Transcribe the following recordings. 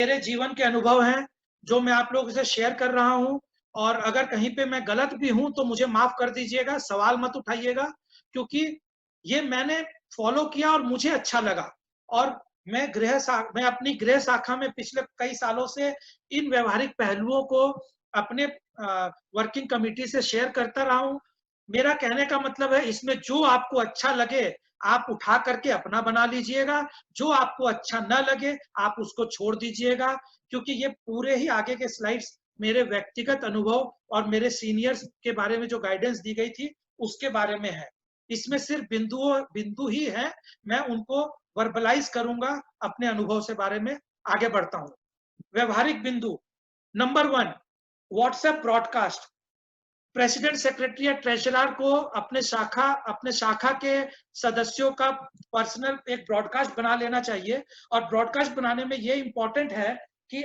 मेरे जीवन के अनुभव हैं जो मैं आप लोगों से शेयर कर रहा हूं, और अगर कहीं पे मैं गलत भी हूं तो मुझे माफ कर दीजिएगा, सवाल मत उठाइएगा, क्योंकि ये मैंने फॉलो किया और मुझे अच्छा लगा। और मैं अपनी गृह शाखा में पिछले कई सालों से इन व्यवहारिक पहलुओं को अपने वर्किंग कमेटी से शेयर करता रहा हूं। मेरा कहने का मतलब है, इसमें जो आपको अच्छा लगे आप उठा करके अपना बना लीजिएगा, जो आपको अच्छा न लगे आप उसको छोड़ दीजिएगा, क्योंकि ये पूरे ही आगे के स्लाइड्स मेरे व्यक्तिगत अनुभव और मेरे सीनियर्स के बारे में जो गाइडेंस दी गई थी उसके बारे में है। इसमें सिर्फ बिंदु ही है, मैं उनको वर्बलाइज करूंगा अपने अनुभव से बारे में। आगे बढ़ता हूं। व्यवहारिक बिंदु number 1, WhatsApp broadcast. President, secretary या ट्रेजरर को अपने शाखा के सदस्यों का पर्सनल एक ब्रॉडकास्ट बना लेना चाहिए। और ब्रॉडकास्ट बनाने में ये इंपॉर्टेंट है कि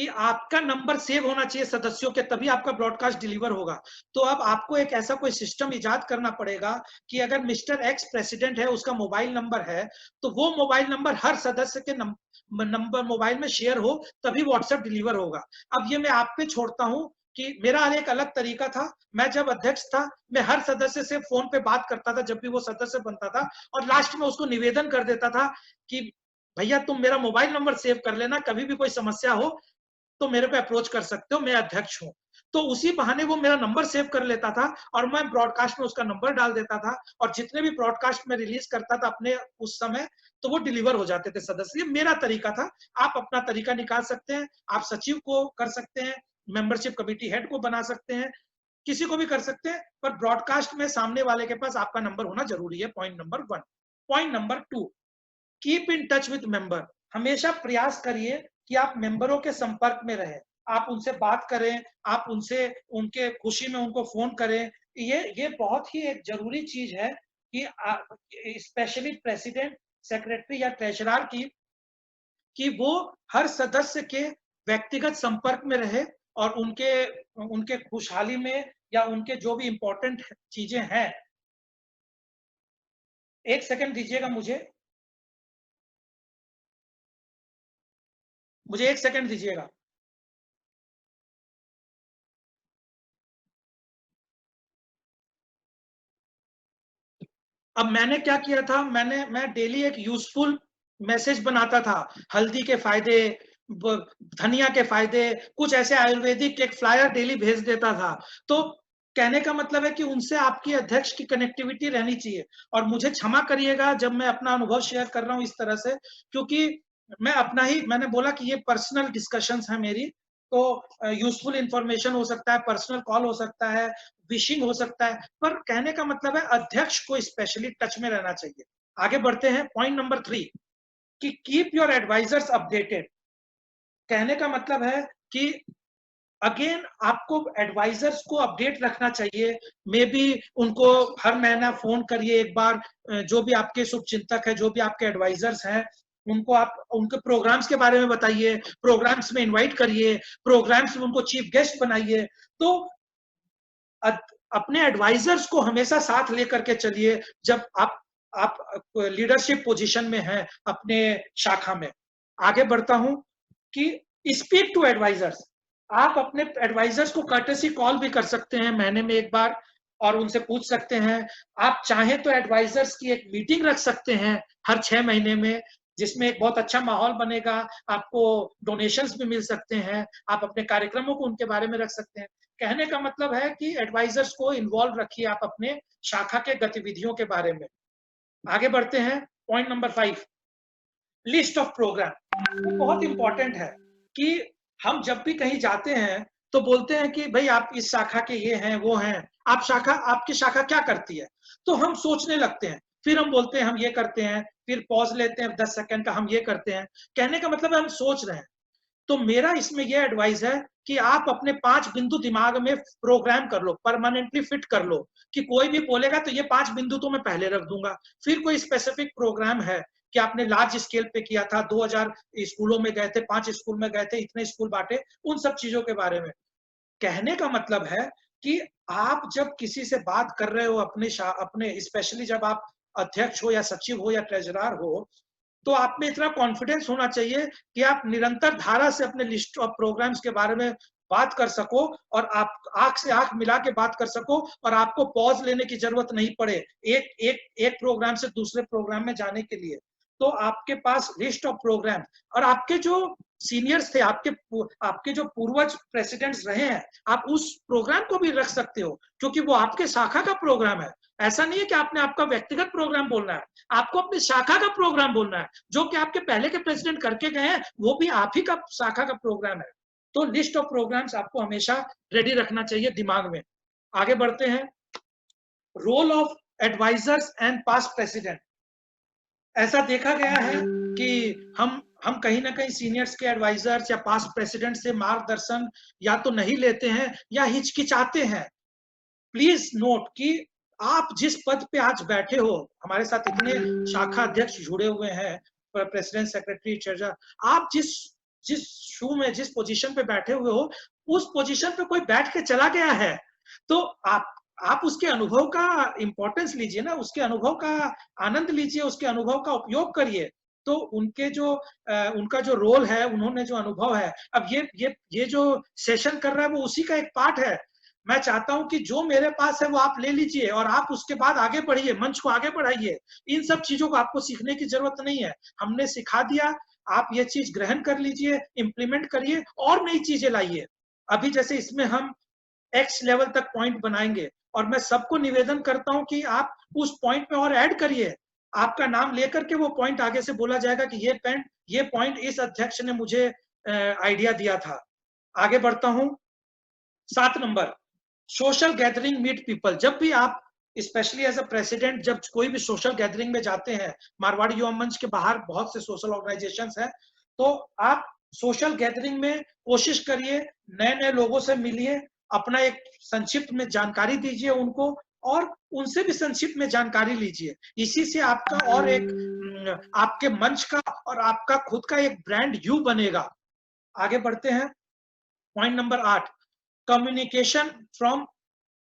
आपका नंबर सेव होना चाहिए सदस्यों के, तभी आपका ब्रॉडकास्ट डिलीवर होगा। तो अब आपको एक ऐसा कोई सिस्टम इजाद करना पड़ेगा कि अगर मिस्टर एक्स प्रेसिडेंट है, उसका मोबाइल नंबर है, तो वो मोबाइल नंबर हर सदस्य के नंबर मोबाइल में शेयर हो, तभी व्हाट्सएप डिलीवर होगा। अब ये मैं आप पे छोड़ता हूं कि मेरा एक अलग तरीका था। मैं जब अध्यक्ष था, मैं हर सदस्य से फोन पे बात करता था जब भी वो सदस्य बनता था, और लास्ट में उसको निवेदन कर देता था कि भैया तुम मेरा मोबाइल नंबर सेव कर लेना, कभी भी कोई समस्या हो तो मेरे को अप्रोच कर सकते हो, मैं अध्यक्ष हूं। तो उसी बहाने वो मेरा नंबर सेव कर लेता था और मैं ब्रॉडकास्ट में उसका नंबर डाल देता था, और जितने भी ब्रॉडकास्ट में रिलीज करता था अपने उस समय, तो वो डिलीवर हो जाते थे सदस्य। ये मेरा तरीका था, आप अपना तरीका निकाल सकते हैं। आप सचिव को कर सकते हैं, मेंबरशिप कमेटी हेड को बना सकते हैं, किसी को भी कर सकते हैं, पर ब्रॉडकास्ट में सामने वाले के पास आपका नंबर होना जरूरी है। Point number 1। Point number 2, keep in touch with member. हमेशा प्रयास करिए कि आप मेंबरों के संपर्क में रहें, आप उनसे बात करें, आप उनसे उनके खुशी में उनको फोन करें। ये बहुत ही एक जरूरी चीज है कि स्पेशली प्रेसिडेंट, सेक्रेटरी या ट्रेजरर की कि वो हर सदस्य के व्यक्तिगत संपर्क में रहे, और उनके उनके खुशहाली में या उनके जो भी इंपॉर्टेंट चीजें हैं। एक सेकंड दीजिएगा मुझे एक सेकंड दीजिएगा। अब मैंने क्या किया था, मैं डेली एक यूजफुल मैसेज बनाता था। हल्दी के फायदे, धनिया के फायदे, कुछ ऐसे आयुर्वेदिक एक फ्लायर डेली भेज देता था। तो कहने का मतलब है कि उनसे आपकी अध्यक्ष की कनेक्टिविटी रहनी चाहिए। और मुझे क्षमा करिएगा जब मैं अपना अनुभव शेयर कर रहा हूं इस तरह से, क्योंकि मैंने बोला कि ये पर्सनल डिस्कशंस है मेरी। तो यूजफुल इंफॉर्मेशन हो सकता है, पर्सनल कॉल हो सकता है, विशिंग हो सकता है, पर कहने का मतलब है अध्यक्ष को स्पेशली टच में रहना चाहिए। आगे बढ़ते हैं। पॉइंट नंबर 3, कि कीप योर एडवाइजर्स अपडेटेड। कहने का मतलब है कि अगेन आपको एडवाइजर्स को अपडेट रखना चाहिए। मे बी उनको हर महीना फोन करिए एक बार, जो भी आपके शुभ चिंतक है, जो भी आपके एडवाइजर्स हैं, उनको आप उनके प्रोग्राम्स के बारे में बताइए, प्रोग्राम्स में इनवाइट करिए, प्रोग्राम्स में उनको चीफ गेस्ट बनाइए। तो अपने एडवाइजर्स को हमेशा साथ लेकर के चलिए जब आप लीडरशिप पोजीशन में हैं अपने शाखा में। आगे बढ़ता हूं कि स्पीक टू एडवाइजर्स। आप अपने एडवाइजर्स को कर्टेसी कॉल भी कर सकते हैं महीने में एक बार, और उनसे पूछ सकते हैं। आप चाहें तो एडवाइजर्स की एक मीटिंग रख सकते हैं हर 6 महीने में, जिसमें एक बहुत अच्छा माहौल बनेगा। आपको डोनेशंस भी मिल सकते हैं, आप अपने कार्यक्रमों को उनके बारे में रख सकते हैं। कहने का मतलब है कि एडवाइजर्स को इन्वॉल्व रखिए आप अपने शाखा के गतिविधियों के बारे में। आगे बढ़ते हैं। Point number 5, list of program. बहुत इंपॉर्टेंट है कि हम जब भी कहीं जाते हैं तो बोलते हैं कि भाई आप इस शाखा के ये हैं वो हैं, आपकी शाखा क्या करती है? तो हम सोचने लगते हैं, फिर हम बोलते हैं हम ये करते हैं, फिर पॉज लेते हैं 10 सेकंड का, हम ये करते हैं। कहने का मतलब है हम सोच रहे हैं। तो मेरा इसमें यह एडवाइस है कि आप अपने 5 बिंदु दिमाग में प्रोग्राम कर लो, परमानेंटली फिट कर लो, कि कोई भी बोलेगा तो ये 5 बिंदु तो मैं पहले रख दूंगा। फिर कोई स्पेसिफिक प्रोग्राम है कि आपने लार्ज स्केल पे किया था, 2000 स्कूलों में गए थे, 5 स्कूल में गए थे, इतने स्कूल बांटे, उन सब चीजों के बारे में। कहने का मतलब है कि आप जब किसी से बात कर रहे हो अपने स्पेशली जब आप अध्यक्ष हो या सचिव हो या ट्रेजरर हो, तो आप में इतना कॉन्फिडेंस होना चाहिए कि आप निरंतर धारा से अपने लिस्ट ऑफ प्रोग्राम्स के बारे में बात कर सको और आप आंख से आंख मिला के बात कर सको और आपको पॉज लेने की जरूरत नहीं पड़े एक प्रोग्राम से दूसरे प्रोग्राम में जाने के लिए। तो आपके पास लिस्ट ऑफ प्रोग्राम और आपके जो सीनियर्स थे, आपके जो पूर्वज प्रेसिडेंट्स रहे हैं, आप उस प्रोग्राम को भी रख सकते हो क्योंकि वो आपके शाखा का प्रोग्राम है। ऐसा नहीं है कि आपने आपका व्यक्तिगत प्रोग्राम बोलना है, आपको अपनी शाखा का प्रोग्राम बोलना है। जो कि आपके पहले के प्रेसिडेंट करके गए हैं वो भी आप ही का शाखा का प्रोग्राम है। तो लिस्ट ऑफ प्रोग्राम्स आपको हमेशा रेडी रखना चाहिए दिमाग में। आगे बढ़ते हैं। Role of advisers and past president. ऐसा देखा गया है कि हम कहीं ना कहीं सीनियर्स के एडवाइजर्स या पास्ट प्रेसिडेंट से मार्गदर्शन या तो नहीं लेते हैं या हिचकिचाते हैं। प्लीज नोट कि आप जिस पद पे आज बैठे हो, हमारे साथ इतने शाखा अध्यक्ष जुड़े हुए हैं, प्रेसिडेंट, सेक्रेटरी, ट्रेजरर, आप जिस जिस शू में, जिस पोजीशन पे बैठे हुए हो, उस पोजीशन पे कोई बैठ के चला गया है, तो आप उसके अनुभव का इंपॉर्टेंस लीजिए ना, उसके अनुभव का आनंद लीजिए, उसके अनुभव का उपयोग करिए। तो उनके जो उनका जो रोल है, उन्होंने जो अनुभव है, अब ये जो सेशन कर रहा है वो उसी का एक पार्ट है। मैं चाहता हूं कि जो मेरे पास है वो आप ले लीजिए और आप उसके बाद आगे बढ़िए, मंच को आगे बढ़ाइए। इन सब चीजों को आपको सीखने की जरूरत नहीं है, हमने सिखा दिया, आप ये चीज ग्रहण कर लीजिए, इंप्लीमेंट करिए और नई चीजें लाइए। अभी जैसे इसमें हम एक्स लेवल तक पॉइंट बनाएंगे और मैं सबको निवेदन करता हूं कि आप उस पॉइंट में और ऐड करिए। आपका नाम लेकर के वो पॉइंट आगे से बोला जाएगा कि ये पॉइंट इस अध्यक्ष ने मुझे आइडिया दिया था। आगे बढ़ता हूं। 7 नंबर, सोशल गैदरिंग मीट पीपल। जब भी आप स्पेशली एज अ प्रेसिडेंट जब कोई भी सोशल गैदरिंग में जाते हैं, मारवाड़ी युवा मंच के बाहर बहुत से सोशल ऑर्गेनाइजेशंस हैं, तो आप सोशल गैदरिंग में कोशिश करिए, नए नए लोगों से मिलिए, अपना एक संक्षिप्त में जानकारी दीजिए उनको और उनसे भी संक्षिप्त में जानकारी लीजिए। इसी से आपका और एक आपके मंच का और आपका खुद का एक ब्रांड यू बनेगा। आगे बढ़ते हैं। Point number 8, communication from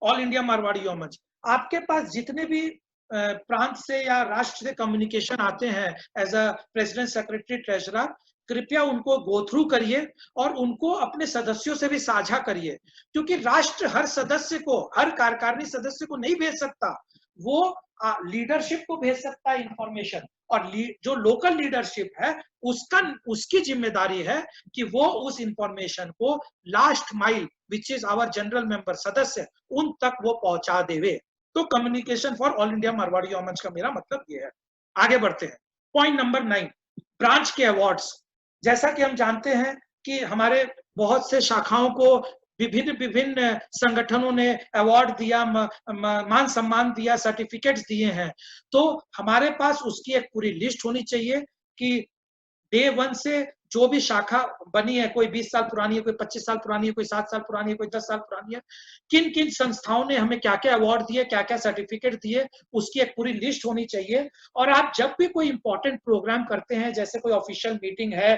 all India Marwari Yuva मंच। आपके पास जितने भी प्रांत से या राष्ट्र से कम्युनिकेशन आते हैं as a president, secretary, treasurer, कृपया उनको गो थ्रू करिए और उनको अपने सदस्यों से भी साझा करिए, क्योंकि राष्ट्र हर सदस्य को, हर कार्यकारिणी सदस्य को नहीं भेज सकता, वो लीडरशिप को भेज सकता है इंफॉर्मेशन। और जो लोकल लीडरशिप है उसकी जिम्मेदारी है कि वो उस इंफॉर्मेशन को last mile, which is our general member, सदस्य, उन तक वो पहुंचा देवे। तो communication for all India Marwari Yuva Manch का मेरा मतलब ये है। आगे बढ़ते हैं। पॉइंट नंबर 9, ब्रांच के अवार्ड्स। जैसा कि हम जानते हैं कि हमारे बहुत से शाखाओं को विभिन्न विभिन्न संगठनों ने अवार्ड दिया, मान सम्मान दिया, सर्टिफिकेट्स दिए हैं। तो हमारे पास उसकी एक पूरी लिस्ट होनी चाहिए कि डे 1 से जो भी शाखा बनी है, कोई 20 साल पुरानी है, कोई 25 साल पुरानी है, कोई 7 साल पुरानी है, कोई 10 साल पुरानी है, किन किन संस्थाओं ने हमें क्या क्या अवार्ड दिए, क्या क्या सर्टिफिकेट दिए, उसकी एक पूरी लिस्ट होनी चाहिए। और आप जब भी कोई इंपॉर्टेंट प्रोग्राम करते हैं, जैसे कोई ऑफिशियल मीटिंग है,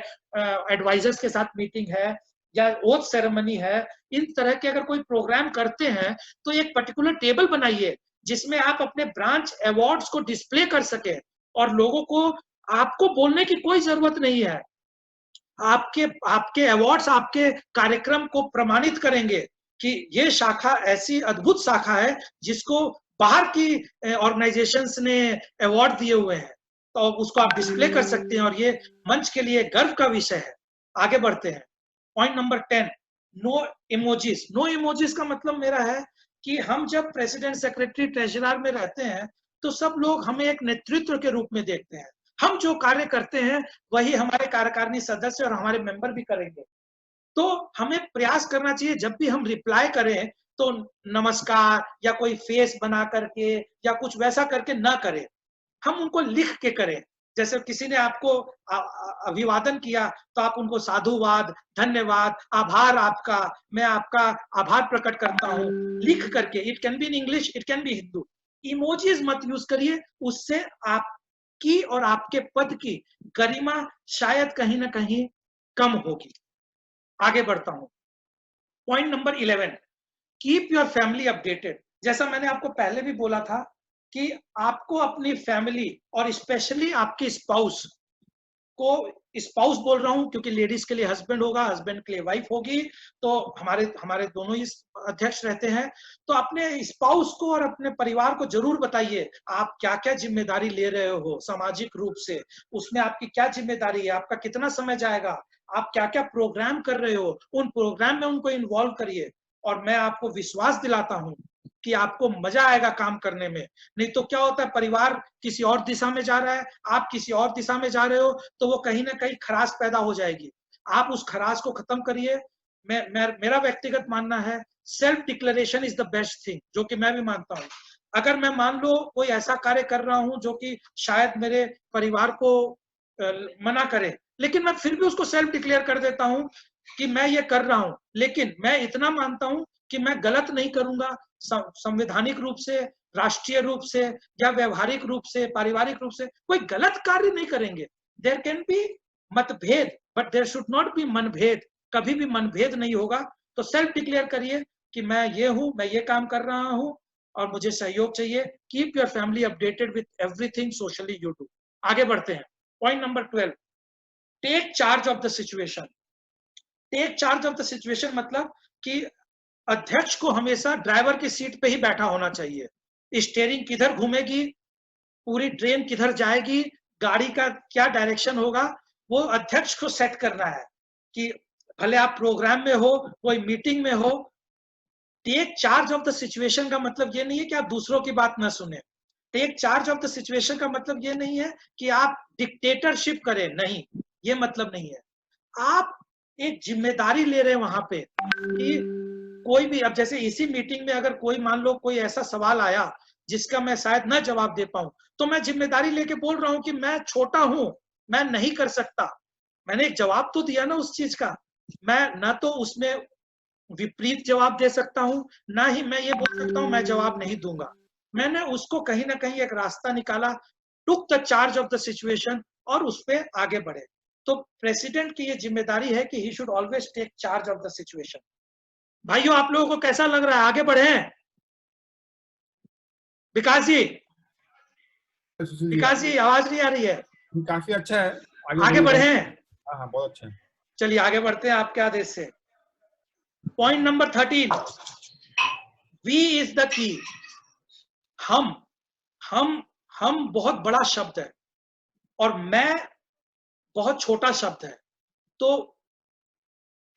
एडवाइजर्स के साथ मीटिंग है या ओथ सेरेमनी है, इन तरह के अगर कोई प्रोग्राम करते हैं तो एक पर्टिकुलर टेबल बनाइए जिसमें आप अपने ब्रांच अवार्ड्स को डिस्प्ले कर सके और लोगों को, आपको बोलने की कोई जरूरत नहीं है, आपके अवार्ड्स आपके कार्यक्रम को प्रमाणित करेंगे कि ये शाखा ऐसी अद्भुत शाखा है जिसको बाहर की ऑर्गेनाइजेशंस ने अवार्ड दिए हुए हैं। तो उसको आप डिस्प्ले कर सकते हैं और ये मंच के लिए गर्व का विषय है। आगे बढ़ते हैं। Point number 10, no emojis. No emojis का मतलब मेरा है कि हम जब प्रेसिडेंट, सेक्रेटरी, ट्रेजरर में रहते हैं तो सब लोग हमें एक नेतृत्व के रूप में देखते हैं। हम जो कार्य करते हैं वही हमारे कार्यकारिणी सदस्य और हमारे मेंबर भी करेंगे। तो हमें प्रयास करना चाहिए जब भी हम रिप्लाई करें तो नमस्कार या कोई फेस बना करके या कुछ वैसा करके ना करें, हम उनको लिख के करें। जैसे किसी ने आपको अभिवादन किया तो आप उनको साधुवाद, धन्यवाद, आभार आपका, मैं आपका आभार प्रकट करता हूं, लिख करके। It can be in English, it can be Hindu. Emojis मत यूज करिए, उससे आपकी और आपके पद की गरिमा शायद कहीं ना कहीं कम होगी। आगे बढ़ता हूं। Point number 11, keep your family updated. जैसा मैंने आपको पहले भी बोला था कि आपको अपनी फैमिली और स्पेशली आपके स्पाउस को स्पाउस बोल रहा हूं क्योंकि लेडीज के लिए हस्बैंड होगा, हस्बैंड के लिए वाइफ होगी, तो हमारे हमारे दोनों ही अध्यक्ष रहते हैं। तो अपने स्पाउस को और अपने परिवार को जरूर बताइए आप क्या क्या जिम्मेदारी ले रहे हो सामाजिक रूप से, उसमें आपकी क्या जिम्मेदारी है, आपका कितना समय जाएगा, आप क्या क्या प्रोग्राम कर रहे हो, उन प्रोग्राम में उनको इन्वॉल्व करिए। और मैं आपको विश्वास दिलाता हूं कि आपको मजा आएगा काम करने में। नहीं तो क्या होता है, परिवार किसी और दिशा में जा रहा है, आप किसी और दिशा में जा रहे हो, तो वो कहीं ना कहीं खराश पैदा हो जाएगी। आप उस खराश को खत्म करिए। मेरा व्यक्तिगत मानना है self declaration is the best thing, जो कि मैं भी मानता हूं। अगर मैं मान लो कोई ऐसा कार्य कर रहा हूं जो कि शायद मेरे परिवार को मना करे, लेकिन मैं फिर भी उसको सेल्फ डिक्लेयर कर देता हूं कि मैं ये कर रहा हूं, लेकिन मैं इतना मानता हूं कि मैं गलत नहीं करूंगा। संवैधानिक रूप से, राष्ट्रीय रूप से या व्यवहारिक रूप से, पारिवारिक रूप से कोई गलत कार्य नहीं करेंगे। देयर कैन बी मतभेद but there should not be मनभेद। कभी भी मनभेद नहीं होगा। तो सेल्फ डिक्लेयर करिए कि मैं ये हूं, मैं ये काम कर रहा हूं और मुझे सहयोग चाहिए। Keep your family updated with everything socially you do. आगे बढ़ते हैं। Point number 12, take charge of the situation. Take charge of the situation मतलब कि अध्यक्ष को हमेशा ड्राइवर की सीट पे ही बैठा होना चाहिए। स्टीयरिंग किधर घूमेगी, पूरी ट्रेन किधर जाएगी, गाड़ी का क्या डायरेक्शन होगा, वो अध्यक्ष को सेट करना है। कि भले आप प्रोग्राम में हो, कोई मीटिंग में हो, take charge of the situation का मतलब ये नहीं है कि आप दूसरों की बात ना सुने। Take charge of the situation का मतलब ये नहीं है कि आप डिक्टेटरशिप करें, नहीं, ये मतलब नहीं है। आप एक जिम्मेदारी ले रहे हैं वहां पे कि कोई भी, अब जैसे इसी मीटिंग में अगर कोई मान लो कोई ऐसा सवाल आया जिसका मैं शायद न जवाब दे पाऊं, तो मैं जिम्मेदारी लेके बोल रहा हूं कि मैं छोटा हूं, मैं नहीं कर सकता। मैंने एक जवाब तो दिया ना उस चीज का। मैं ना तो उसमें विपरीत जवाब दे सकता हूं, ना ही मैं ये बोल सकता हूं मैं जवाब नहीं दूंगा। मैंने उसको कहीं ना कहीं एक रास्ता निकाला, took the charge of the situation और उस पर आगे बढ़े। तो प्रेसिडेंट की ये जिम्मेदारी है कि he should always take charge of the situation. भाइयों, आप लोगों को कैसा लग रहा है? आगे बढ़े विकास जी? विकास जी, आवाज नहीं आ रही है। काफी अच्छा है। आगे बढ़े। हाँ हाँ, बहुत अच्छा है। चलिए आगे बढ़ते हैं आपके आदेश से। Point number 13, we is the key. हम हम बहुत बड़ा शब्द है और मैं बहुत छोटा शब्द है। तो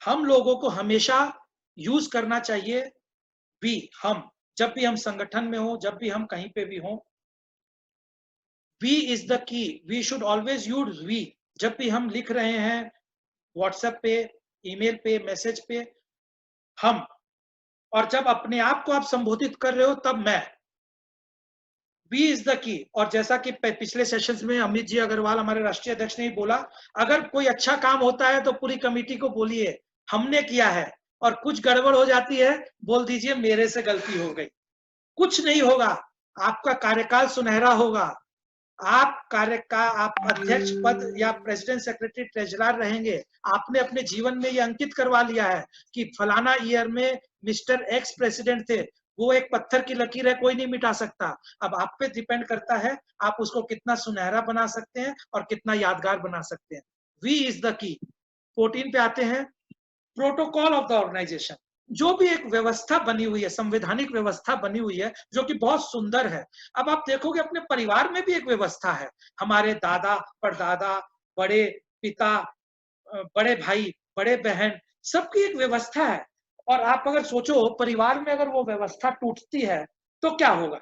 हम लोगों को हमेशा यूज करना चाहिए वी, हम। जब भी हम संगठन में हो, जब भी हम कहीं पे भी हो, we is the key. We should always use we. जब भी हम लिख रहे हैं व्हाट्सएप पे, ईमेल पे, मैसेज पे, हम। और जब अपने आप को आप संबोधित कर रहे हो तब मैं। वी इज द की। और जैसा कि पिछले सेशंस में अमित जी अग्रवाल हमारे राष्ट्रीय अध्यक्ष ने भी बोला, अगर कोई अच्छा काम होता है तो पूरी कमेटी को बोलिए हमने किया है, और कुछ गड़बड़ हो जाती है बोल दीजिए मेरे से गलती हो गई। कुछ नहीं होगा, आपका कार्यकाल सुनहरा होगा। आप अध्यक्ष पद या प्रेसिडेंट, सेक्रेटरी, ट्रेजरर रहेंगे। आपने अपने जीवन में ये अंकित करवा लिया है कि फलाना ईयर में मिस्टर एक्स प्रेसिडेंट थे। वो एक पत्थर की लकीर है, कोई नहीं मिटा सकता। अब आप पे डिपेंड करता है आप उसको कितना सुनहरा बना सकते हैं और कितना यादगार बना सकते हैं। वी इज द की। 14 पे आते हैं, प्रोटोकॉल ऑफ द ऑर्गेनाइजेशन। जो भी एक व्यवस्था बनी हुई है, संवैधानिक व्यवस्था बनी हुई है, जो कि बहुत सुंदर है। अब आप देखोगे अपने परिवार में भी एक व्यवस्था है। हमारे दादा, परदादा, बड़े पिता, बड़े भाई, बड़े बहन, सबकी एक व्यवस्था है। और आप अगर सोचो परिवार में अगर वो व्यवस्था टूटती है तो क्या होगा।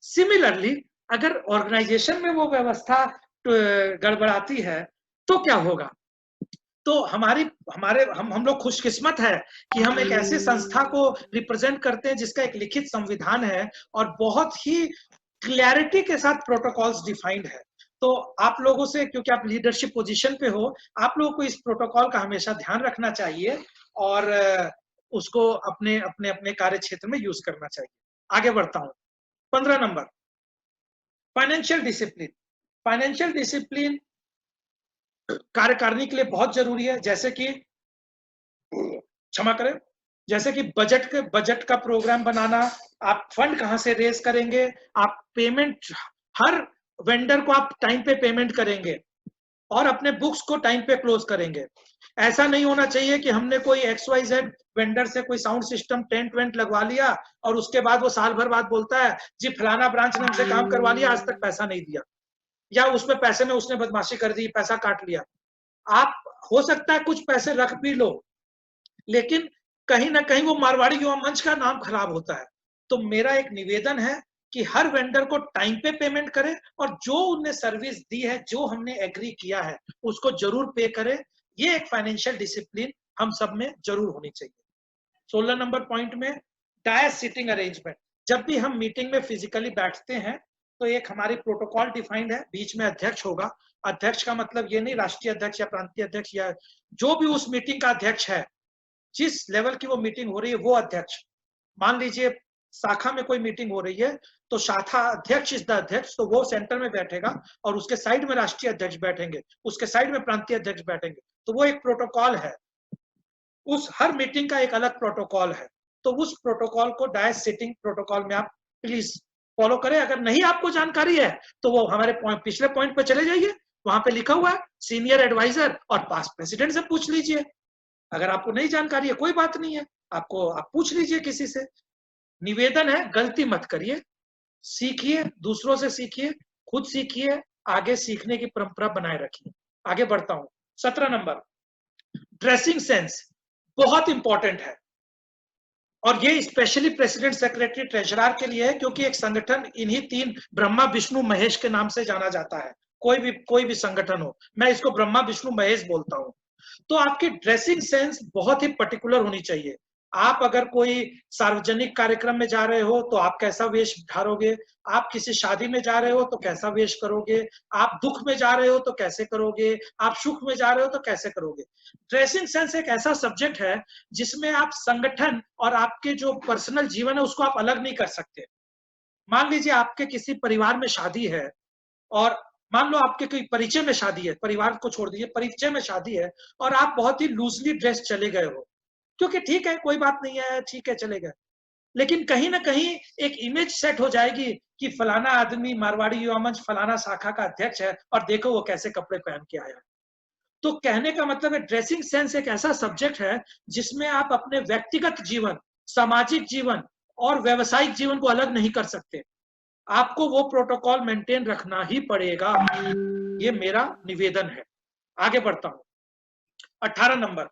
सिमिलरली अगर ऑर्गेनाइजेशन में वो व्यवस्था गड़बड़ाती है तो क्या होगा। तो हम लोग खुशकिस्मत है कि हम एक ऐसे संस्था को रिप्रेजेंट करते हैं जिसका एक लिखित संविधान है और बहुत ही क्लैरिटी के साथ प्रोटोकॉल्स डिफाइंड है। तो आप लोगों से, क्योंकि आप लीडरशिप पोजीशन पे हो, आप लोगों को इस प्रोटोकॉल का हमेशा ध्यान रखना चाहिए और उसको अपने अपने अपने कार्य क्षेत्र में यूज करना चाहिए। आगे बढ़ता हूं। 15 number, financial discipline. Financial discipline कार्यकारिणी के लिए बहुत जरूरी है। जैसे कि, क्षमा करें, जैसे कि बजट का प्रोग्राम बनाना, आप फंड कहां से रेज करेंगे, आप पेमेंट, हर वेंडर को आप टाइम पे पेमेंट करेंगे, और अपने बुक्स को टाइम पे क्लोज करेंगे। ऐसा नहीं होना चाहिए कि हमने कोई XYZ वेंडर से कोई साउंड सिस्टम टेंट वेंट लगवा लिया और उसके बाद वो साल भर बाद बोलता है जी फलाना ब्रांच ने हमसे काम करवा लिया, आज तक पैसा नहीं दिया, या उसमें पैसे में उसने बदमाशी कर दी, पैसा काट लिया। आप हो सकता है कुछ पैसे रख भी लो, लेकिन कहीं ना कहीं वो मारवाड़ी युवा मंच का नाम खराब होता है। तो मेरा एक निवेदन है कि हर वेंडर को टाइम पे पेमेंट करे और जो उनने सर्विस दी है, जो हमने एग्री किया है, उसको जरूर पे करे। ये एक फाइनेंशियल डिसिप्लिन हम सब में जरूर होनी चाहिए। 16 नंबर पॉइंट में डायस सिटिंग अरेंजमेंट। जब भी हम मीटिंग में फिजिकली बैठते हैं तो एक हमारी प्रोटोकॉल डिफाइंड है, बीच में अध्यक्ष होगा। अध्यक्ष का मतलब ये नहीं राष्ट्रीय अध्यक्ष या प्रांतीय अध्यक्ष या जो भी उस मीटिंग का अध्यक्ष है, जिस लेवल की वो मीटिंग हो रही है वो अध्यक्ष। मान लीजिए शाखा में कोई मीटिंग हो रही है तो शाखा अध्यक्ष इज द अध्यक्ष, तो वो सेंटर में बैठेगा और उसके साइड में राष्ट्रीय अध्यक्ष बैठेंगे, उसके साइड में प्रांतीय अध्यक्ष बैठेंगे। तो वो एक प्रोटोकॉल है, उस हर मीटिंग का एक अलग प्रोटोकॉल है। तो उस प्रोटोकॉल को डायस सिटिंग प्रोटोकॉल में आप प्लीज फॉलो करें। अगर नहीं आपको जानकारी है तो वो हमारे पिछले पॉइंट पे चले जाइए, वहां पे लिखा हुआ है सीनियर एडवाइजर और पास्ट प्रेसिडेंट से पूछ लीजिए। अगर आपको नहीं जानकारी है कोई बात नहीं है, आप पूछ लीजिए किसी से। निवेदन है गलती मत करिए, सीखिए, दूसरों से सीखिए, खुद सीखिए, आगे सीखने की परंपरा बनाए रखिए। आगे बढ़ता हूं। 17 नंबर ड्रेसिंग सेंस बहुत इंपॉर्टेंट है और ये स्पेशली प्रेसिडेंट, सेक्रेटरी, ट्रेजरर के लिए है, क्योंकि एक संगठन इन्हीं 3 ब्रह्मा विष्णु महेश के नाम से जाना जाता है। कोई भी संगठन हो, मैं इसको ब्रह्मा विष्णु महेश बोलता हूं। तो आपकी ड्रेसिंग सेंस बहुत ही पर्टिकुलर होनी चाहिए। आप अगर कोई सार्वजनिक कार्यक्रम में जा रहे हो तो आप कैसा वेश धारोगे, आप किसी शादी में जा रहे हो तो कैसा वेश करोगे, आप दुख में जा रहे हो तो कैसे करोगे, आप सुख में जा रहे हो तो कैसे करोगे। ड्रेसिंग सेंस एक ऐसा सब्जेक्ट है जिसमें आप संगठन और आपके जो पर्सनल जीवन है उसको आप अलग नहीं कर सकते। मान लीजिए आपके किसी परिवार में शादी है और मान लो आपके कोई परिचय में शादी है, परिवार को छोड़ दीजिए, परिचय में शादी है और आप बहुत ही लूजली ड्रेस चले गए हो, क्योंकि ठीक है कोई बात नहीं है, ठीक है चले गए, लेकिन कहीं ना कहीं एक इमेज सेट हो जाएगी कि फलाना आदमी मारवाड़ी युवा मंच फलाना शाखा का अध्यक्ष है और देखो वो कैसे कपड़े पहन के आया। तो कहने का मतलब है ड्रेसिंग सेंस एक ऐसा सब्जेक्ट है जिसमें आप अपने व्यक्तिगत जीवन, सामाजिक जीवन और व्यावसायिक जीवन को अलग नहीं कर सकते। आपको वो प्रोटोकॉल मेंटेन रखना ही पड़ेगा। ये मेरा निवेदन है। आगे बढ़ता हूं। 18 number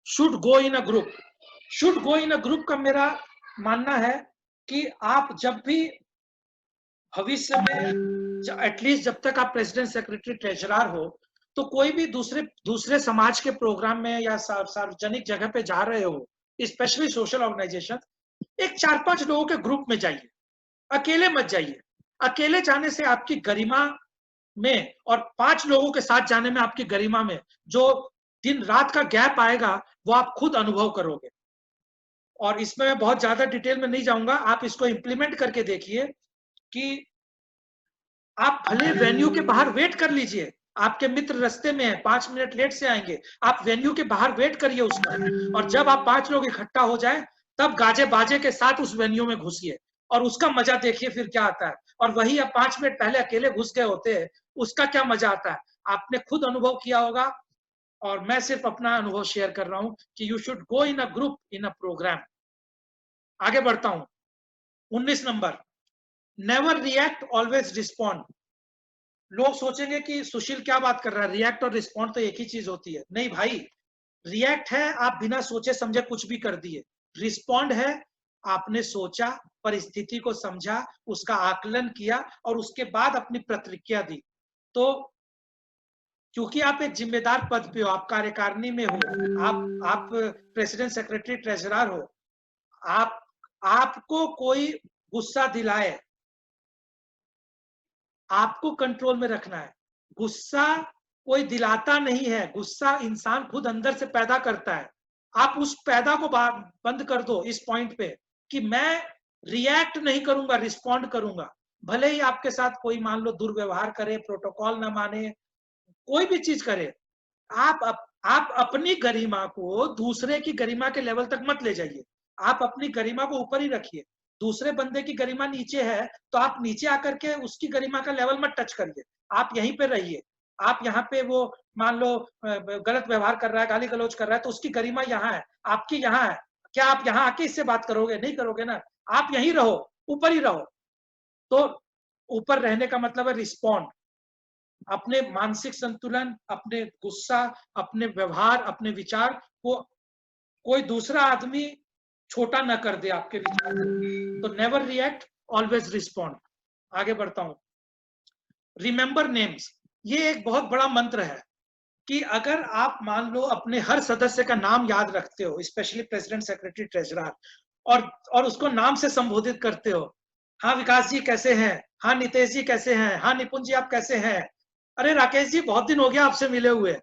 should go in a group. Should go in a group का मेरा मानना है कि आप जब भी भविष्य में एटलीस्ट जब तक आप प्रेसिडेंट, सेक्रेटरी, ट्रेजरर हो तो कोई भी दूसरे समाज के प्रोग्राम में या सार्वजनिक जगह पे जा रहे हो, स्पेशली सोशल ऑर्गेनाइजेशन, एक 4-5 लोगों के ग्रुप में जाइए, अकेले मत जाइए। अकेले जाने से आपकी गरिमा में और 5 लोगों के साथ जाने में आपकी गरिमा में जो दिन रात का गैप आएगा वो आप खुद अनुभव करोगे। और इसमें मैं बहुत ज्यादा डिटेल में नहीं जाऊंगा, आप इसको इंप्लीमेंट करके देखिए कि आप भले वेन्यू के बाहर वेट कर लीजिए, आपके मित्र रास्ते में है, 5 मिनट लेट से आएंगे, आप वेन्यू के बाहर वेट करिए उसका, और जब आप 5 लोग इकट्ठा हो जाए तब गाजे बाजे के साथ उस वेन्यू में घुसिए और उसका मजा देखिए फिर क्या आता है। और वही आप 5 मिनट पहले अकेले घुस गए होते हैं, उसका क्या मजा आता है आपने खुद अनुभव किया होगा। और मैं सिर्फ अपना अनुभव शेयर कर रहा हूं कि you should go in a group in a program. आगे बढ़ता हूं। 19 number never react always respond. लोग सोचेंगे कि सुशील क्या बात कर रहा है, रिएक्ट और रिस्पॉन्ड तो एक ही चीज होती है। नहीं भाई, रिएक्ट है आप बिना सोचे समझे कुछ भी कर दिए, रिस्पॉन्ड है आपने सोचा, परिस्थिति को समझा, उसका आकलन किया और उसके बाद अपनी प्रतिक्रिया दी। तो क्योंकि आप एक जिम्मेदार पद पे हो, आप कार्यकारिणी में हो, आप प्रेसिडेंट, सेक्रेटरी, ट्रेजरर हो, आपको कोई गुस्सा दिलाए, आपको कंट्रोल में रखना है। गुस्सा कोई दिलाता नहीं है, गुस्सा इंसान खुद अंदर से पैदा करता है। आप उस पैदा को बंद कर दो इस पॉइंट पे कि मैं रिएक्ट नहीं करूंगा, रिस्पॉन्ड करूंगा। भले ही आपके साथ कोई मान लो दुर्व्यवहार करे, प्रोटोकॉल ना माने, कोई भी चीज करे, आप अपनी गरिमा को दूसरे की गरिमा के लेवल तक मत ले जाइए, आप अपनी गरिमा को ऊपर ही रखिए। दूसरे बंदे की गरिमा नीचे है तो आप नीचे आकर के उसकी गरिमा का लेवल मत टच करिए, आप यहीं पे रहिए। आप यहाँ पे वो मान लो गलत व्यवहार कर रहा है, गाली गलौज कर रहा है, तो उसकी गरिमा यहाँ है, आपकी यहाँ है। क्या आप यहाँ आके इससे बात करोगे? नहीं करोगे ना, आप यहीं रहो, ऊपर ही रहो। तो ऊपर रहने का मतलब है रिस्पॉन्ड, अपने मानसिक संतुलन, अपने गुस्सा, अपने व्यवहार, अपने विचार को कोई दूसरा आदमी छोटा न कर दे आपके विचार को। तो नेवर रिएक्ट, ऑलवेज रिस्पॉन्ड। आगे बढ़ता हूं। रिमेंबर नेम्स, ये एक बहुत बड़ा मंत्र है कि अगर आप मान लो अपने हर सदस्य का नाम याद रखते हो, स्पेशली प्रेसिडेंट, सेक्रेटरी, ट्रेजरर, और उसको नाम से संबोधित करते हो, हाँ विकास जी कैसे हैं, हाँ नितेश जी कैसे हैं, हाँ निपुण जी आप कैसे हैं, अरे राकेश जी बहुत दिन हो गया आपसे मिले हुए।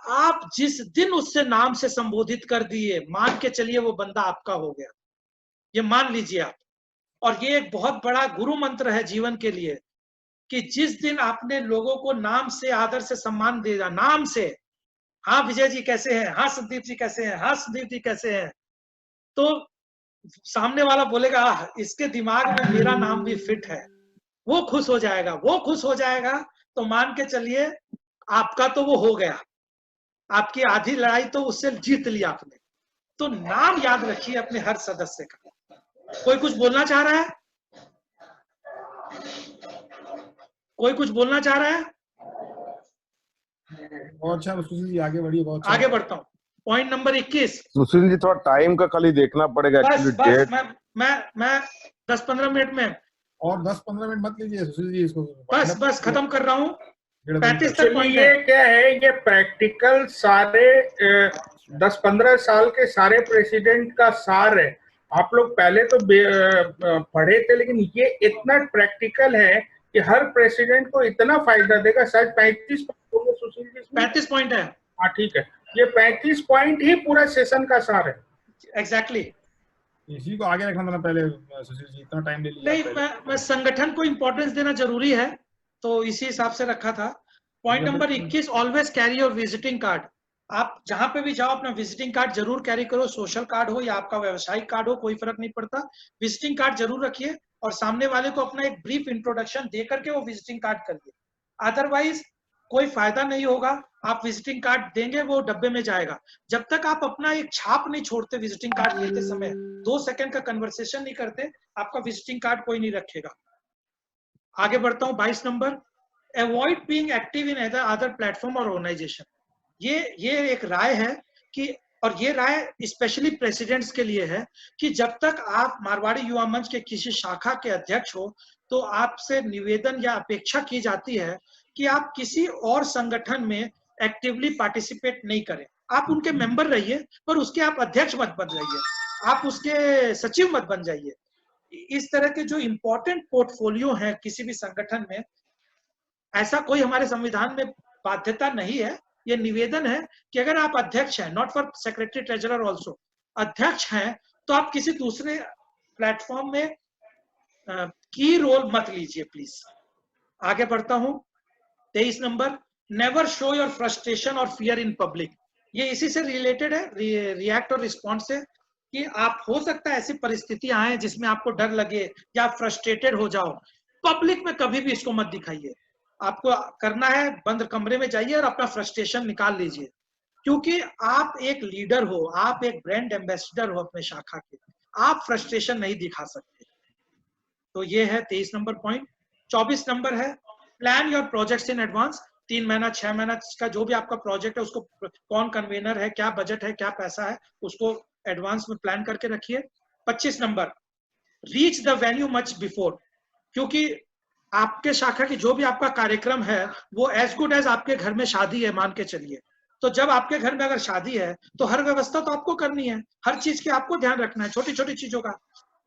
आप जिस दिन उससे नाम से संबोधित कर दिए, मान के चलिए वो बंदा आपका हो गया, ये मान लीजिए आप। और ये एक बहुत बड़ा गुरु मंत्र है जीवन के लिए कि जिस दिन आपने लोगों को नाम से, आदर से सम्मान दिया, नाम से, हाँ विजय जी कैसे हैं, हाँ संदीप जी कैसे हैं, हाँ संदीप जी कैसे हैं, तो सामने वाला बोलेगा इसके दिमाग में मेरा नाम भी फिट है, वो खुश हो जाएगा। वो खुश हो जाएगा तो मान के चलिए आपका तो वो हो गया, आपकी आधी लड़ाई तो उससे जीत ली आपने। तो नाम याद रखिए अपने हर सदस्य का। कोई कुछ बोलना चाह रहा है? कोई कुछ बोलना चाह रहा है? बहुत अच्छा सुशील जी, आगे बढ़िए। बहुत अच्छा, आगे बढ़ता हूँ। Point number 21। सुशील जी थोड़ा टाइम का खाली देखना पड़ेगा बस एक्चुअली डेट। मैं 10-15 मिनट में, और 10-15 मिनट मत लीजिए सुशील जी, इसको बस खत्म कर रहा हूँ। 35 तक चलिए, पॉइंट ये है। क्या है, ये प्रैक्टिकल सारे 10-15 साल के सारे प्रेसिडेंट का सार है। आप लोग पहले तो पढ़े थे, लेकिन ये इतना प्रैक्टिकल है कि हर प्रेसिडेंट को इतना फायदा देगा। शायद 35 पॉइंट सुशील जी, 35 पॉइंट है। हाँ ठीक है, ये 35 पॉइंट ही पूरा सेशन का सार है। एग्जैक्टली। इसी को आगे रखना था पहले सुशील जी, इतना टाइम ले लिया नहीं, मैं संगठन को इंपॉर्टेंस देना जरूरी है तो इसी हिसाब से रखा था। Point number 21, always carry your visiting card. आप जहां पे भी जाओ अपना विजिटिंग कार्ड जरूर कैरी करो, सोशल कार्ड हो या आपका व्यवसायिक कार्ड हो, कोई फर्क नहीं पड़ता, विजिटिंग कार्ड जरूर रखिए। और सामने वाले को अपना एक ब्रीफ इंट्रोडक्शन दे करके वो विजिटिंग कार्ड करिए, अदरवाइज कोई फायदा नहीं होगा। आप विजिटिंग कार्ड देंगे वो डब्बे में जाएगा। जब तक आप अपना एक छाप नहीं छोड़ते विजिटिंग कार्ड देते समय, 2 सेकंड का कन्वर्सेशन नहीं करते, आपका विजिटिंग कार्ड कोई नहीं रखेगा। आगे बढ़ता हूं। 22 number, avoid being active in other platform और ऑर्गेनाइजेशन। ये एक राय है कि, और ये राय स्पेशली प्रेसिडेंट्स के लिए है कि जब तक आप मारवाड़ी युवा मंच के किसी शाखा के अध्यक्ष हो तो आपसे निवेदन या अपेक्षा की जाती है कि आप किसी और संगठन में एक्टिवली पार्टिसिपेट नहीं करें। आप उनके मेंबर रहिए पर उसके आप अध्यक्ष मत बन जाइए, आप उसके सचिव मत बन जाइए। इस तरह के जो इंपॉर्टेंट पोर्टफोलियो है किसी भी संगठन में, ऐसा कोई हमारे संविधान में बाध्यता नहीं है। ये निवेदन है कि अगर आप अध्यक्ष हैं, not for secretary treasurer also, अध्यक्ष हैं तो आप किसी दूसरे प्लेटफॉर्म में की रोल मत लीजिए प्लीज। आगे बढ़ता हूं। 23 number, never show your frustration और फियर इन पब्लिक। ये इसी से रिलेटेड है, रिएक्ट और रिस्पॉन्स से, कि आप हो सकता है ऐसी परिस्थितियां आए जिसमें आपको डर लगे या आप फ्रस्ट्रेटेड हो जाओ, पब्लिक में कभी भी इसको मत दिखाइए। आपको करना है बंद कमरे में जाइए और अपना फ्रस्ट्रेशन निकाल लीजिए, क्योंकि आप एक लीडर हो, आप एक ब्रांड एम्बेसडर हो अपने शाखा के, आप फ्रस्ट्रेशन नहीं दिखा सकते। तो ये है 23 नंबर पॉइंट। 24 नंबर है, plan your projects in advance. 3 महीना 6 महीना का जो भी आपका प्रोजेक्ट है उसको, कौन कन्वेनर है, क्या बजट है, क्या पैसा है, उसको एडवांस में प्लान करके रखिए। 25 number, reach the venue much before. क्योंकि आपके शाखा की जो भी आपका कार्यक्रम है वो एज गुड एज आपके घर में शादी है मान के चलिए। तो जब आपके घर में अगर शादी है तो हर व्यवस्था तो आपको करनी है, हर चीज की आपको ध्यान रखना है, छोटी छोटी चीजों का।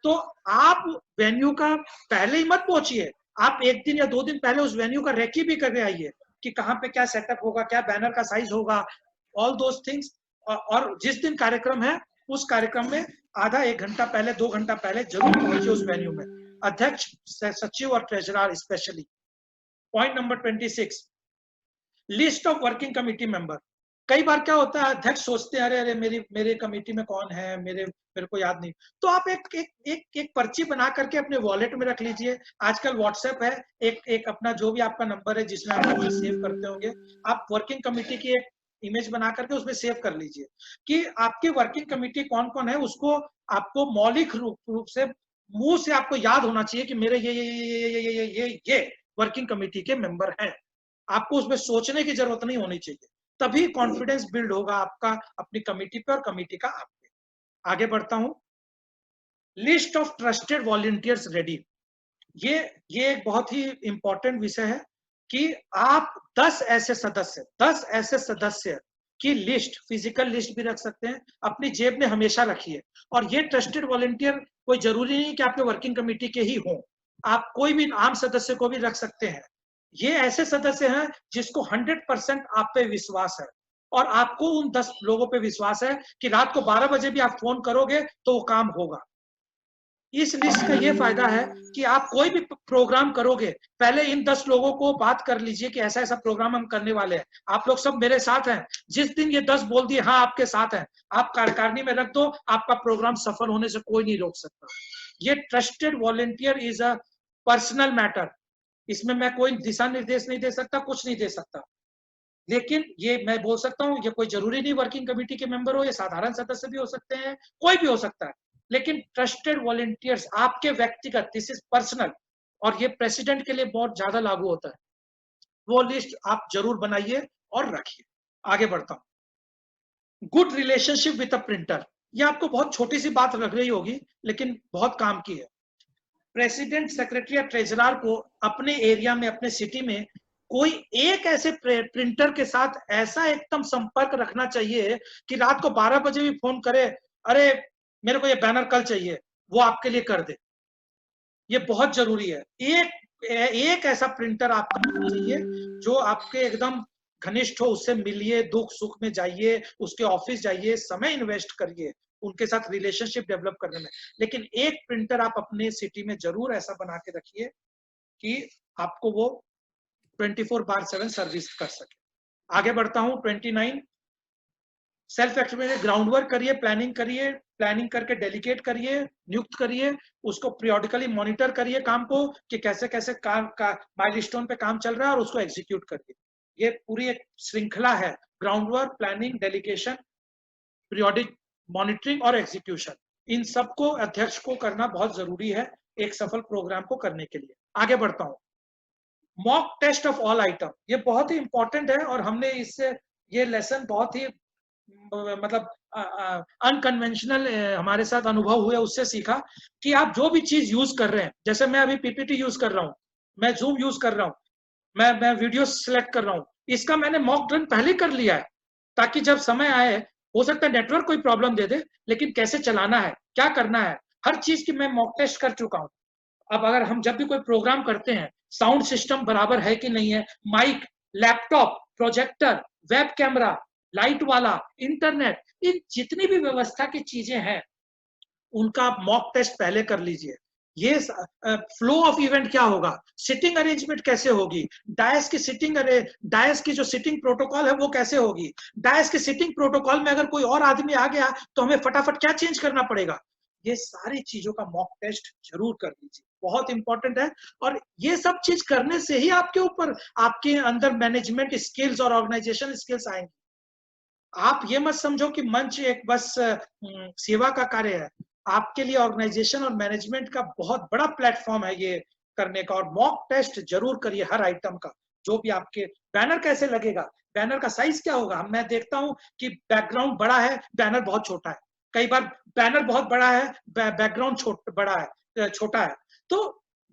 तो आप वेन्यू का पहले ही मत पहुंचिए, आप 1 दिन या 2 दिन पहले उस वेन्यू का रेकी भी करके आइए कि कहाँ पे क्या सेटअप होगा, क्या बैनर का साइज होगा, ऑल दोस थिंग्स। और जिस दिन कार्यक्रम है उस कार्यक्रम में आधा 1 घंटा पहले, 2 घंटा पहले जरूर पहुंचिए उस वेन्यू में, अध्यक्ष, सचिव और treasurer specially. Point number 26, list of working committee member. कई बार क्या होता है, अध्यक्ष सोचते हैं अरे मेरे कमेटी में कौन है, मेरे को याद नहीं, तो आप एक पर्ची बना करके अपने वॉलेट में रख लीजिए। आजकल व्हाट्सएप है, एक अपना जो भी आपका नंबर है जिसमें आप अपना सेव करते होंगे, आप वर्किंग कमेटी की एक इमेज बना करके उसमें सेव कर लीजिए कि आपकी वर्किंग कमेटी कौन कौन है। उसको आपको मौलिक रूप से मुंह से आपको याद होना चाहिए कि मेरे ये वर्किंग कमेटी के मेंबर हैं। आपको उसमें सोचने की जरूरत नहीं होनी चाहिए, तभी कॉन्फिडेंस बिल्ड होगा आपका अपनी कमेटी पे और कमेटी का आप पे। आगे बढ़ता हूं। List of trusted volunteers ready. ये एक बहुत ही इंपॉर्टेंट विषय है कि आप 10 ऐसे सदस्य की लिस्ट, फिजिकल लिस्ट भी रख सकते हैं, अपनी जेब में हमेशा रखिए। और ये ट्रस्टेड वॉलंटियर कोई जरूरी नहीं कि आपके वर्किंग कमेटी के ही हों, आप कोई भी आम सदस्य को भी रख सकते हैं। ये ऐसे सदस्य हैं जिसको 100% आप पे विश्वास है और आपको उन 10 लोगों पे विश्वास है कि रात को 12 बजे भी आप फोन करोगे तो वो काम होगा। इस लिस्ट का ये फायदा है कि आप कोई भी प्रोग्राम करोगे, पहले इन 10 लोगों को बात कर लीजिए कि ऐसा ऐसा प्रोग्राम हम करने वाले हैं, आप लोग सब मेरे साथ हैं। जिस दिन ये 10 बोल दिए हाँ आपके साथ हैं, आप कार्यकारिणी में रख दो, आपका प्रोग्राम सफल होने से कोई नहीं रोक सकता। ये trusted volunteer is a personal matter, इसमें मैं कोई दिशा निर्देश नहीं दे सकता, कुछ नहीं दे सकता, लेकिन ये मैं बोल सकता हूँ ये कोई जरूरी नहीं वर्किंग कमेटी के मेंबर हो, ये साधारण सदस्य भी हो सकते हैं, कोई भी हो सकता है, लेकिन ट्रस्टेड वॉलंटियर्स आपके व्यक्तिगत, दिस इज पर्सनल, और ये प्रेसिडेंट के लिए बहुत ज्यादा लागू होता है। वो लिस्ट आप जरूर बनाइए और रखिए। आगे बढ़ता हूं। Good relationship with a printer. ये आपको बहुत छोटी सी बात लग रही होगी लेकिन बहुत काम की है। प्रेसिडेंट, सेक्रेटरी या ट्रेजरर को अपने एरिया में, अपने सिटी में कोई एक ऐसे प्रिंटर के साथ ऐसा एकदम संपर्क रखना चाहिए कि रात को 12 बजे भी फोन करे, अरे मेरे को ये बैनर कल चाहिए, वो आपके लिए कर दे। ये बहुत जरूरी है। एक ऐसा प्रिंटर आपका होना चाहिए जो आपके एकदम घनिष्ठ हो, उससे मिलिए, दुख सुख में जाइए, उसके ऑफिस जाइए, समय इन्वेस्ट करिए उनके साथ रिलेशनशिप डेवलप करने में। लेकिन एक प्रिंटर आप अपने सिटी में जरूर ऐसा बना के रखिए कि आपको वो 24/7 सर्विस कर सके। आगे बढ़ता हूं। 29, सेल्फ एक्सप्लेनेटरी। ग्राउंड वर्क करिए, प्लानिंग करिए, प्लानिंग करके डेलीगेट करिए, नियुक्त करिए, उसको पीरियोडिकली मॉनिटर करिए काम को कि कैसे कैसे काम का माइलस्टोन पे काम चल रहा है और उसको एग्जीक्यूट करिए। ये पूरी एक श्रृंखला है, ground work, planning, delegation, periodic monitoring और एग्जीक्यूशन। इन सबको अध्यक्ष को करना बहुत जरूरी है एक सफल प्रोग्राम को करने के लिए। आगे बढ़ता हूं। Mock test of all item, ये बहुत ही इंपॉर्टेंट है और हमने इससे ये लेसन बहुत ही मतलब अनकन्वेंशनल हमारे साथ अनुभव हुए, उससे सीखा कि आप जो भी चीज यूज कर रहे हैं, जैसे मैं अभी पीपीटी यूज कर रहा हूं, मैं जूम यूज कर रहा हूं, मैं वीडियो सिलेक्ट कर रहा हूं, इसका मैंने मॉक रन पहले कर लिया है ताकि जब समय आए, हो सकता है नेटवर्क कोई प्रॉब्लम दे दे, लेकिन कैसे चलाना है, क्या करना है, हर चीज की मैं मॉक टेस्ट कर चुका हूं। अब अगर हम जब भी कोई प्रोग्राम करते हैं, साउंड सिस्टम बराबर है कि नहीं है, mic, laptop, projector, web camera, light वाला, इंटरनेट, इन जितनी भी व्यवस्था की चीजें हैं उनका आप मॉक टेस्ट पहले कर लीजिए। ये फ्लो ऑफ इवेंट क्या होगा, सिटिंग अरेंजमेंट कैसे होगी, डायस की सिटिंग, डायस की जो सिटिंग प्रोटोकॉल है वो कैसे होगी, डायस के सिटिंग प्रोटोकॉल में अगर कोई और आदमी आ गया तो हमें फटाफट क्या चेंज करना पड़ेगा। ये सारी चीजों का मॉक टेस्ट जरूर कर लीजिए, बहुत इंपॉर्टेंट है। और ये सब चीज करने से ही आपके ऊपर, आपके अंदर मैनेजमेंट स्किल्स और ऑर्गेनाइजेशन स्किल्स आएंगे। आप ये मत समझो कि मंच एक बस सेवा का कार्य है, आपके लिए ऑर्गेनाइजेशन और मैनेजमेंट का बहुत बड़ा प्लेटफॉर्म है ये करने का। और मॉक टेस्ट जरूर करिए हर आइटम का, जो भी आपके बैनर कैसे लगेगा, बैनर का साइज क्या होगा। मैं देखता हूं कि बैकग्राउंड बड़ा है, बैनर बहुत छोटा है, कई बार बैनर बहुत बड़ा है, बैकग्राउंड बड़ा है, छोटा है। तो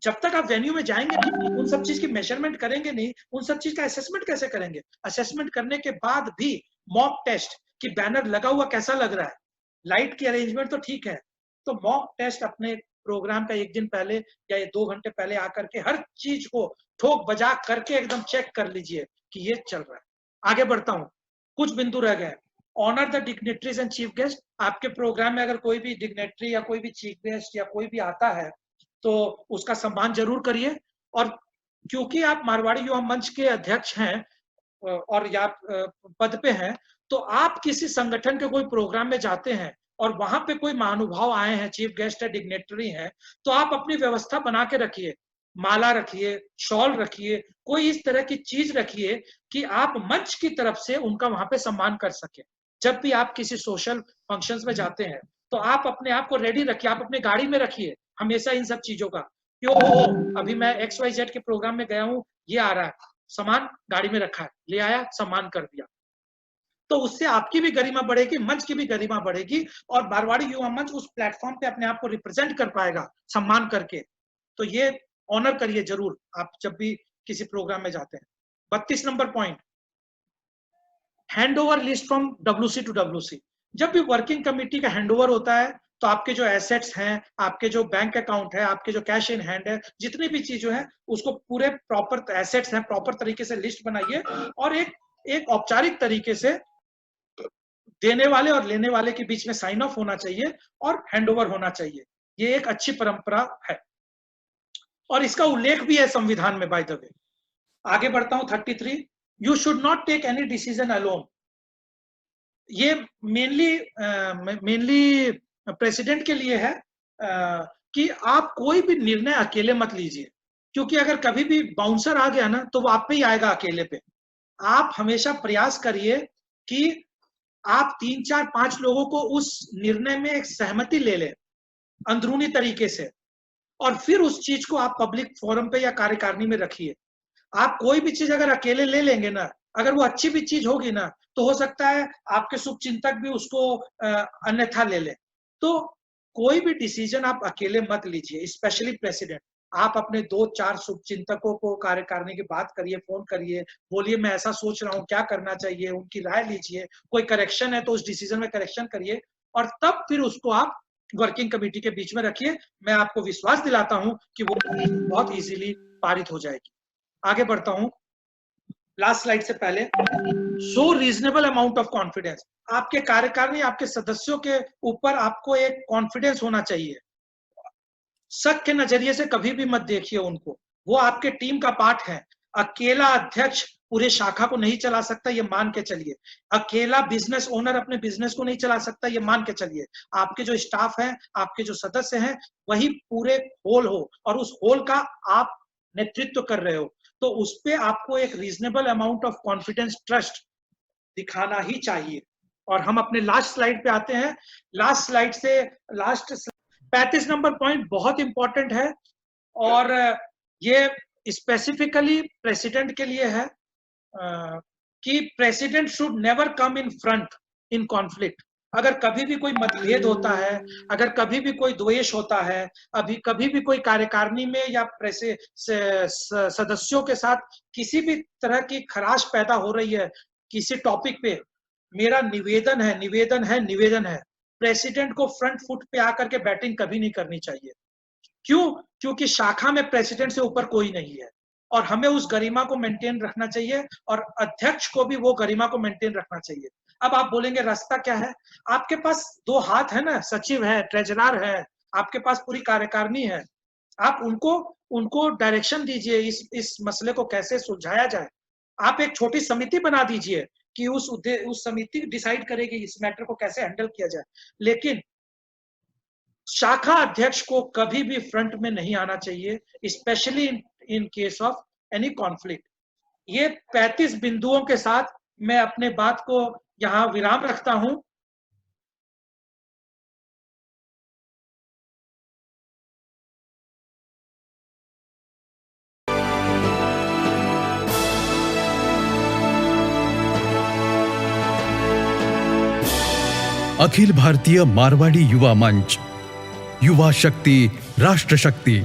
जब तक आप वेन्यू में जाएंगे नहीं, उन सब चीज की मेजरमेंट करेंगे नहीं, उन सब चीज का असेसमेंट कैसे करेंगे। असेसमेंट करने के बाद भी मॉक टेस्ट कि बैनर लगा हुआ कैसा लग रहा है, लाइट की अरेंजमेंट तो ठीक है, तो मॉक टेस्ट अपने प्रोग्राम का एक दिन पहले या 2 घंटे पहले आकर के हर चीज को ठोक बजा करके एकदम चेक कर लीजिए कि ये चल रहा है। आगे बढ़ता हूं, कुछ बिंदु रह गए। Honour the dignitaries and chief guest. आपके प्रोग्राम में अगर कोई भी डिग्नेटरी या कोई भी चीफ गेस्ट या कोई भी आता है तो उसका सम्मान जरूर करिए। और क्योंकि आप मारवाड़ी युवा मंच के अध्यक्ष हैं और या पद पे हैं, तो आप किसी संगठन के कोई प्रोग्राम में जाते हैं और वहां पे कोई महानुभाव आए हैं, चीफ गेस्ट है, डिग्नेटरी है, तो आप अपनी व्यवस्था बना के रखिए, माला रखिए, शॉल रखिए, कोई इस तरह की चीज रखिए कि आप मंच की तरफ से उनका वहां पे सम्मान कर सके। जब भी आप किसी सोशल फंक्शंस में जाते हैं तो आप अपने आप को रेडी रखिए, आप अपनी गाड़ी में रखिए हमेशा इन सब चीजों का, क्यों अभी मैं XYZ के प्रोग्राम में गया हूँ, ये आ रहा है, सामान गाड़ी में रखा है, ले आया, सम्मान कर दिया। तो उससे आपकी भी गरिमा बढ़ेगी, मंच की भी गरिमा बढ़ेगी, और मारवाड़ी युवा मंच उस प्लेटफॉर्म पे अपने आप को रिप्रेजेंट कर पाएगा सम्मान करके। तो ये ऑनर करिए जरूर आप जब भी किसी प्रोग्राम में जाते हैं। 32 number point, handover list from WC to WC। जब भी वर्किंग कमेटी का हैंडओवर होता है तो आपके जो एसेट्स हैं, आपके जो बैंक अकाउंट है, आपके जो कैश इन हैंड है, जितनी भी चीजें हैं उसको पूरे प्रॉपर एसेट्स हैं, प्रॉपर तरीके से लिस्ट बनाइए और एक औपचारिक तरीके से देने वाले और लेने वाले के बीच में साइन ऑफ होना चाहिए और हैंडओवर होना चाहिए। ये एक अच्छी परंपरा है और इसका उल्लेख भी है संविधान में, बाय द वे। आगे बढ़ता हूं 33, you should not take any decision alone. ये मेनली प्रेसिडेंट के लिए है कि आप कोई भी निर्णय अकेले मत लीजिए, क्योंकि अगर कभी भी बाउंसर आ गया ना तो वो आप पे ही आएगा अकेले पे। आप हमेशा प्रयास करिए कि आप 3, 4, 5 लोगों को उस निर्णय में एक सहमति ले लें अंदरूनी तरीके से, और फिर उस चीज को आप पब्लिक फोरम पे या कार्यकारिणी में रखिए। आप कोई भी चीज अगर अकेले ले लेंगे ना, अगर वो अच्छी भी चीज होगी ना, तो हो सकता है आपके शुभचिंतक भी उसको अन्यथा ले लें। तो कोई भी डिसीजन आप अकेले मत लीजिए, स्पेशली प्रेसिडेंट। आप अपने 2-4 शुभचिंतकों को कार्यकारिणी की बात करिए, फोन करिए, बोलिए मैं ऐसा सोच रहा हूँ, क्या करना चाहिए, उनकी राय लीजिए, कोई करेक्शन है तो उस डिसीजन में करेक्शन करिए, और तब फिर उसको आप वर्किंग कमेटी के बीच में रखिए। मैं आपको विश्वास दिलाता हूं कि वो बहुत इजीली पारित हो जाएगी। आगे बढ़ता हूं, लास्ट स्लाइड से पहले, show reasonable amount of confidence. आपके कार्यकारिणी, आपके सदस्यों के ऊपर आपको एक कॉन्फिडेंस होना चाहिए। शक के नजरिए से कभी भी मत देखिए उनको, वो आपके टीम का पार्ट है। अकेला अध्यक्ष पूरे शाखा को नहीं चला सकता, ये मान के चलिए। अकेला बिजनेस ओनर अपने बिजनेस को नहीं चला सकता, ये मान के चलिए। आपके जो स्टाफ है, आपके जो सदस्य हैं, वही पूरे होल हो, और उस होल का आप नेतृत्व कर रहे हो, तो उस पे आपको एक reasonable amount of confidence, trust दिखाना ही चाहिए। और हम अपने लास्ट स्लाइड पे आते हैं। लास्ट स्लाइड से 35 नंबर पॉइंट बहुत इंपॉर्टेंट है, और ये स्पेसिफिकली प्रेसिडेंट के लिए है कि president should never come in front in conflict. अगर कभी भी कोई मतभेद होता है, अगर कभी भी कोई द्वेष होता है, कभी भी कोई कार्यकारिणी में या सदस्यों के साथ किसी भी तरह की खराश पैदा हो रही है किसी टॉपिक पे, मेरा निवेदन है, प्रेसिडेंट को फ्रंट फुट पे आकर के बैटिंग कभी नहीं करनी चाहिए। क्यों? क्योंकि शाखा में प्रेसिडेंट से ऊपर कोई नहीं है, और हमें उस गरिमा को मेंटेन रखना चाहिए, और अध्यक्ष को भी वो गरिमा को मेंटेन रखना चाहिए। अब आप बोलेंगे रास्ता क्या है? आपके पास 2 हाथ है ना, सचिव है, ट्रेजरर है, आपके पास पूरी कार्यकारिणी है। आप उनको डायरेक्शन दीजिए इस मसले को कैसे सुलझाया जाए। आप एक छोटी समिति बना दीजिए कि उस समिति डिसाइड करेगी इस मैटर को कैसे हैंडल किया जाए। लेकिन शाखा अध्यक्ष को कभी भी फ्रंट में नहीं आना चाहिए, specially in case of any conflict. ये 35 बिंदुओं के साथ मैं अपने बात को यहां विराम रखता हूं। अखिल भारतीय मारवाड़ी युवा मंच, युवा शक्ति राष्ट्र शक्ति।